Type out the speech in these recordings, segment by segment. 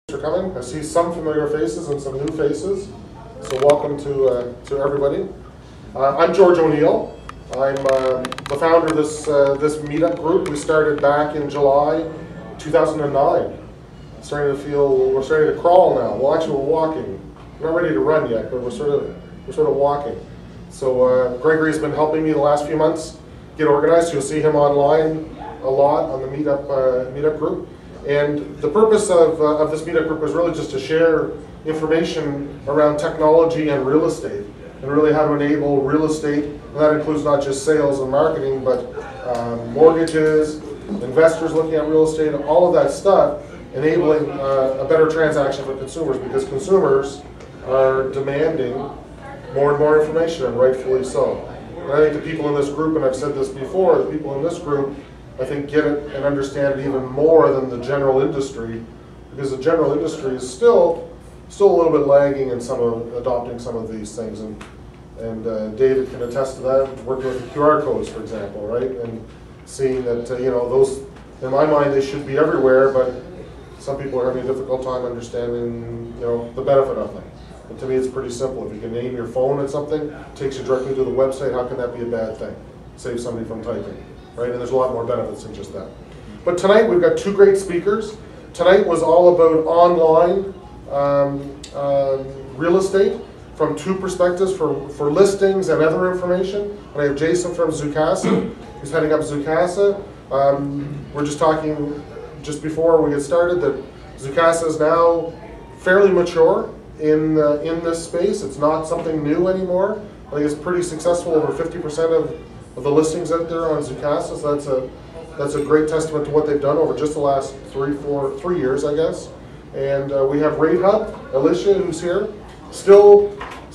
For coming. I see some familiar faces and some new faces, so welcome to everybody. I'm George O'Neill. I'm the founder of this meetup group. We started back in July 2009. We're starting to crawl now. Well, actually, we're walking. We're not ready to run yet, but we're sort of walking. So Gregory's been helping me the last few months get organized. You'll see him online a lot on the meetup group. And the purpose of this meetup group was really just to share information around technology and real estate, and really how to enable real estate. And that includes not just sales and marketing, but mortgages, investors looking at real estate, all of that stuff, enabling a better transaction for consumers, because consumers are demanding more and more information, and rightfully so. And I think the people in this group, and I've said this before, the people in this group, I think get it and understand it even more than the general industry, because the general industry is still a little bit lagging in adopting some of these things, and David can attest to that, working with QR codes, for example, right? And seeing that those, in my mind, they should be everywhere, but some people are having a difficult time understanding the benefit of them. And to me, it's pretty simple. If you can name your phone at something, it takes you directly to the website. How can that be a bad thing? Save somebody from typing. Right? And there's a lot more benefits than just that. But tonight we've got two great speakers. Tonight was all about online real estate from two perspectives, for listings and other information. And I have Jason from Zoocasa, who's heading up Zoocasa. We're just talking just before we get started that Zoocasa is now fairly mature in this space. It's not something new anymore. I think it's pretty successful. Over 50% of the listings out there on Zoocasa, so that's a great testament to what they've done over just the last 3 years, I guess. And we have Rate Hub, Alicia, who's here. Still,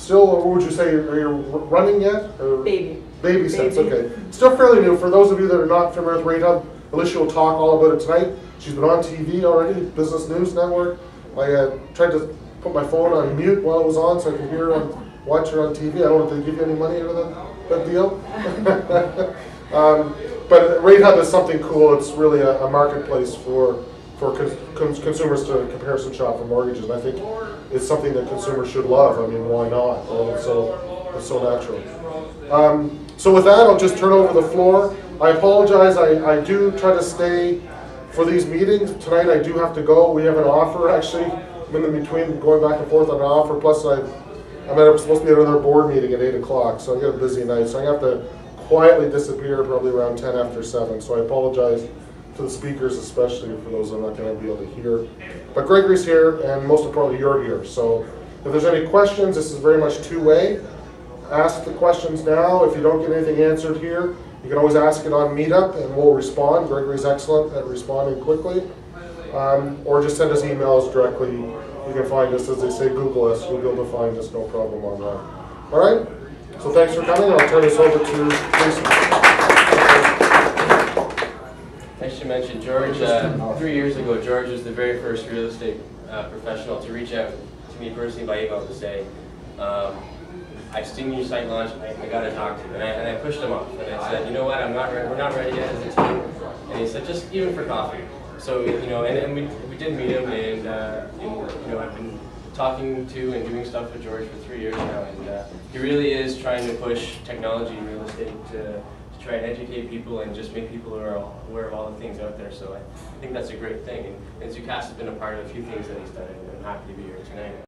what would you say? Are you running yet? Or baby steps. Okay. Still fairly new. For those of you that are not familiar with Rate Hub, Alicia will talk all about it tonight. She's been on TV already, Business News Network. I tried to put my phone on mute while it was on, so I could hear her watch her on TV. I don't know if they give you any money out of that deal. But Rate Hub is something cool. It's really a marketplace for consumers to comparison shop for mortgages. And I think it's something that consumers should love. I mean, why not? Well, it's so natural. So with that, I'll just turn over the floor. I apologize. I do try to stay for these meetings. Tonight I do have to go. We have an offer, actually. I'm in between going back and forth on an offer. Plus I'm supposed to be at another board meeting at 8 o'clock, so I get a busy night. So I have to quietly disappear probably around 10 after 7. So I apologize to the speakers, especially for those I'm not going to be able to hear. But Gregory's here, and most importantly, you're here. So if there's any questions, this is very much two-way. Ask the questions now. If you don't get anything answered here, you can always ask it on Meetup, and we'll respond. Gregory's excellent at responding quickly. Or just send us emails directly. You can find us, as they say, Google us. You'll be able to find us, no problem on that. All right? So thanks for coming. I'll turn this over to Jason. I should mention George. 3 years ago, George was the very first real estate professional to reach out to me personally by email to say, I've seen your site launch, I got to talk to you. And I pushed him off. And I said, you know what, we're not ready yet as a team. And he said, just even for coffee. So, and we did meet him, and I've been talking to and doing stuff with George for 3 years now, and he really is trying to push technology in real estate to try and educate people and just make people aware of all the things out there. So I think that's a great thing, and Zoocasa has been a part of a few things that he's done, and I'm happy to be here tonight.